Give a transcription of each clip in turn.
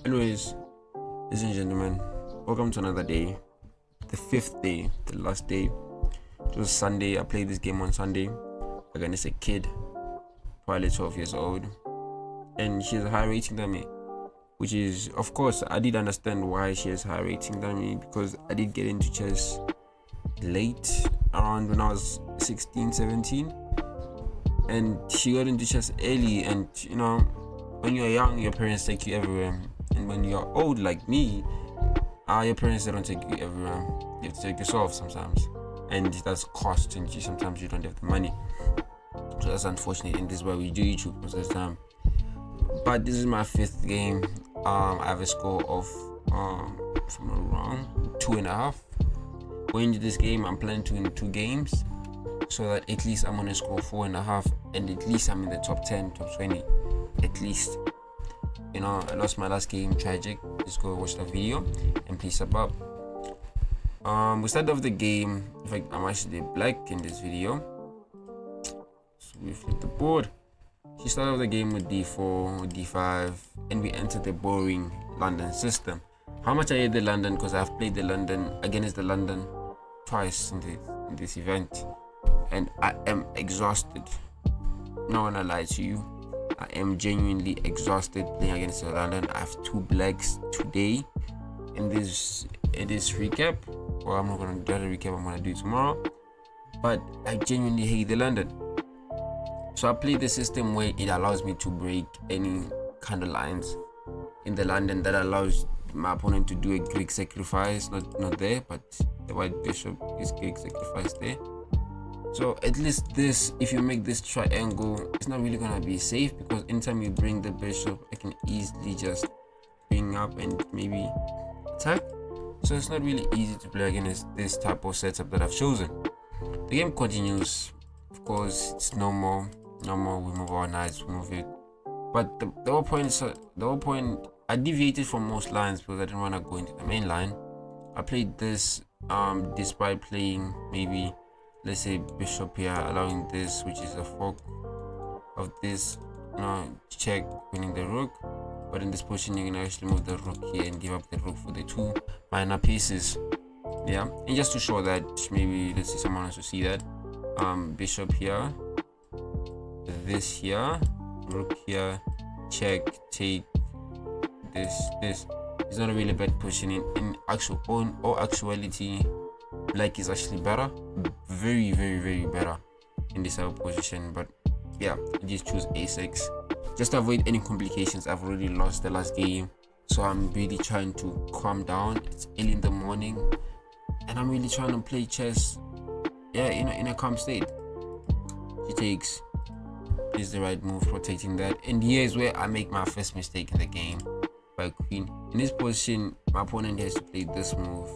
Anyways, ladies and gentlemen, welcome to another day. The fifth day, the last day. It was Sunday. I played this game on Sunday against a kid, probably 12 years old. And she has a high rating than me. Which is, of course, I did understand why she has a high rating than me, because I did get into chess late, around when I was 16, 17. And she got into chess early, and when you're young, your parents take you everywhere. And when you're old like me, your parents don't take you everywhere. You have to take yourself sometimes, and that's cost, and sometimes you don't have the money. So that's unfortunate, and this is why we do YouTube most of the time. But this is my fifth game. I have a score of, if I'm not wrong, 2.5. Going into this game, I'm planning to win 2 games, so that at least I'm gonna score 4.5, and at least I'm in the top 10, top 20, at least. I lost my last game, tragic. Just go watch the video and please sub up. We started off the game. In fact, I'm actually black in this video, so we flip the board. She started off the game with d4, d5, and we entered the boring London system. How much I hate the London, because I've played the London against the London twice in this event, and I am exhausted. Not gonna lie to you, I am genuinely exhausted playing against the London. I have 2 blacks today in this recap. Well, I'm not gonna do the recap, I'm gonna do it tomorrow. But I genuinely hate the London. So I play the system where it allows me to break any kind of lines in the London that allows my opponent to do a Greek sacrifice. Not there, but the white bishop is Greek sacrifice there. So at least this, if you make this triangle, it's not really gonna be safe, because anytime you bring the bishop, I can easily just bring up and maybe attack. So it's not really easy to play against this type of setup that I've chosen. The game continues. Of course, it's normal. We move our knights, we move it. But the whole point, I deviated from most lines because I didn't want to go into the main line. I played this despite playing maybe, let's say, bishop here, allowing this, which is a fork of this, check, winning the rook. But in this position, you can actually move the rook here and give up the rook for the 2 minor pieces. Yeah, and just to show that, maybe let's see, someone wants to see that. Bishop here, this here, rook here, check, take, this is not a really bad positioning. In actuality, black is actually better, very, very, very better in this type of position. But yeah, just choose a6 just to avoid any complications. I've already lost the last game, so I'm really trying to calm down. It's early in the morning, and I'm really trying to play chess, in a calm state. She takes is the right move, protecting that. And here's where I make my first mistake in the game by queen. In this position, my opponent has to play this move,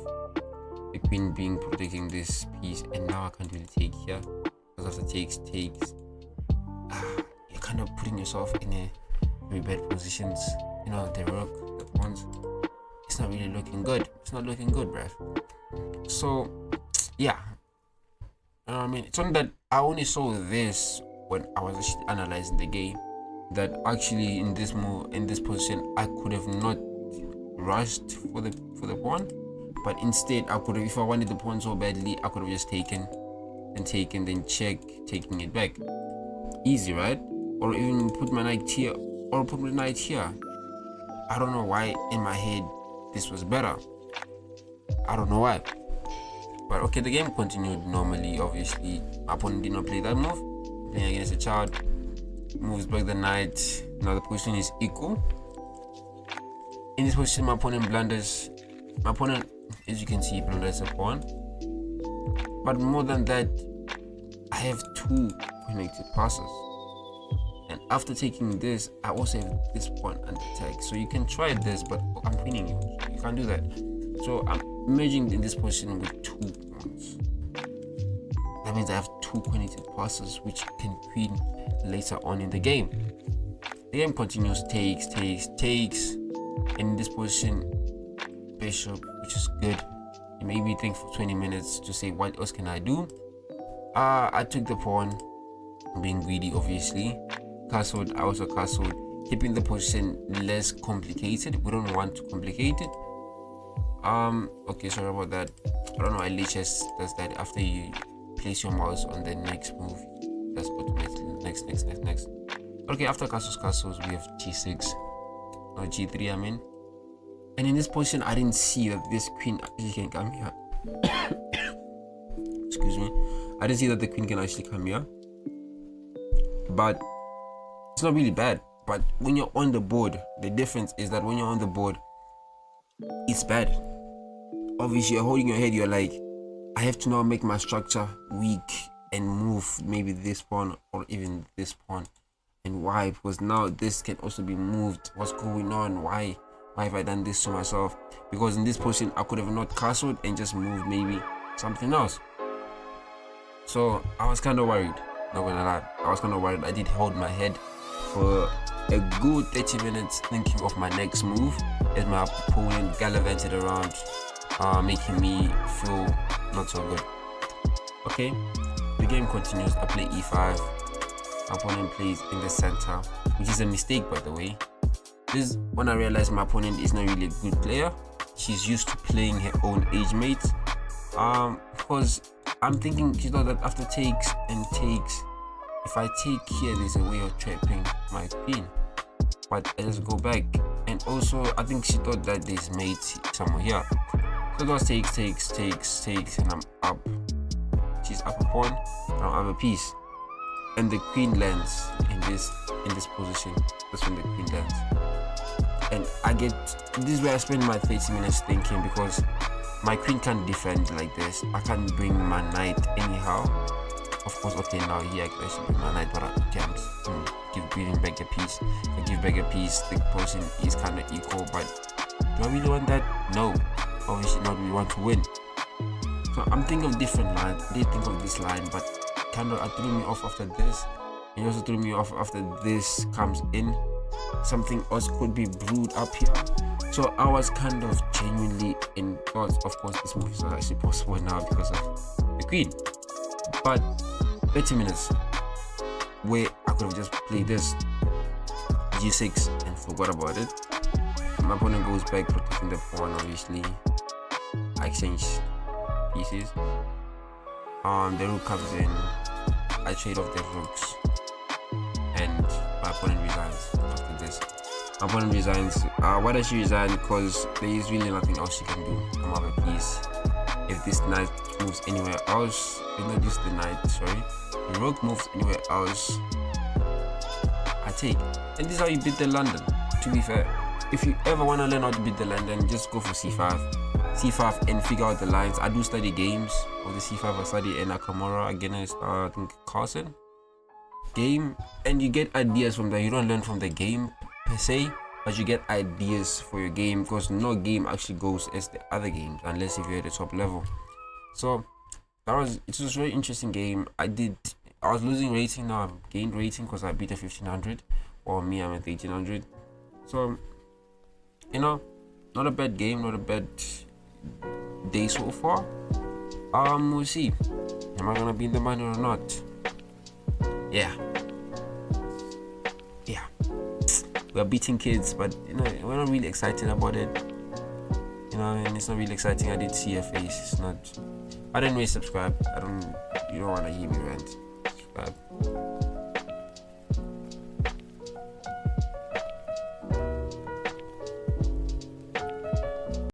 the queen being protecting this piece, and now I can't really take here because of the takes. You're kind of putting yourself in a very bad positions. The rook, the pawns. It's not really looking good. It's not looking good, bruv. So yeah, it's on that I only saw this when I was actually analyzing the game, that actually in this position I could have not rushed for the pawn, but instead I could have, if I wanted the pawn so badly, I could have just taken, then check, taking it back. Easy, right? Or even put my knight here, or put my knight here. I don't know why in my head this was better. I don't know why. But okay, the game continued normally. Obviously, my opponent did not play that move. Playing against a child, moves back the knight. Now the position is equal. In this position, my opponent blunders. My opponent, as you can see, blunders a pawn. But more than that, I have 2 connected passes. And after taking this, I also have this pawn under attack. So you can try this, but I'm queening you. You can't do that. So I'm merging in this position with 2 pawns. That means I have 2 connected passes which can queen later on in the game. The game continues, takes. And in this position, bishop, which is good. It made me think for 20 minutes to say, what else can I do? I took the pawn, being greedy, obviously. Castled, I also castled. keeping the position less complicated. We don't want to complicate it. Okay, sorry about that. I don't know why Lichess does that. After you place your mouse on the next move, that's automatically next. Okay, after castles, we have g6 or g3, I mean. And in this position, I didn't see that this queen actually can come here. Excuse me. I didn't see that the queen can actually come here. But it's not really bad. But when you're on the board, the difference is that when you're on the board, it's bad. Obviously, you're holding your head, you're like, I have to now make my structure weak and move maybe this pawn or even this pawn. And why? Because now this can also be moved. What's going on? Why have I done this to myself? Because in this position, I could have not castled and just moved maybe something else. So I was kind of worried. Not gonna lie, I was kind of worried. I did hold my head for a good 30 minutes thinking of my next move as my opponent gallivanted around, making me feel not so good. Okay, the game continues. I play e5. My opponent plays in the center, which is a mistake, by the way. This is when I realized my opponent is not really a good player. She's used to playing her own age mates. Because I'm thinking she thought that after takes and takes, if I take here, there's a way of trapping my queen. But I just go back. And also, I think she thought that there's mates somewhere here. So it was takes, and I'm up. She's up a pawn, now I'm a piece. And the queen lands in this position. That's when the queen lands. And this is where I spend my 30 minutes thinking, because my queen can't defend like this. I can't bring my knight anyhow. Of course, okay, now here I should bring my knight, but I can't giving back a piece. If I give back a piece, the position is kind of equal, but do I really want that? No, obviously not. We want to win. So I'm thinking of different lines. I did think of this line, but kind of threw me off after this. It also threw me off after this comes in. Something else could be brewed up here. So I was kind of genuinely in thoughts. Of course, this move is not actually possible now because of the queen. But 30 minutes where I could have just played this g6 and forgot about it. My opponent goes back, protecting the pawn. Obviously, I exchange pieces. The rook comes in. I trade off the rooks, and my opponent resigns after this. My opponent resigns. Why does she resign? Because there is really nothing else she can do. I'm out of piece. If this knight moves anywhere else, it's not just the knight, sorry. The rook moves anywhere else, I take. And this is how you beat the London, to be fair. If you ever want to learn how to beat the London, just go for c5 and figure out the lines. I do study games of the c5. I study in Nakamura against I think Carlsen game, and you get ideas from that. You don't learn from the game per se, but you get ideas for your game, because no game actually goes as the other games unless if you're at the top level. So it was a very interesting game. I was losing rating, now I've gained rating because I beat a 1500, or me, I'm at 1800. So not a bad game, not a bad day so far. We'll see. Am I gonna be in the money or not? Yeah. We're beating kids, but we're not really excited about it. And it's not really exciting. I did see her face. It's not. But anyway, subscribe. You don't want to hear me rant. Subscribe.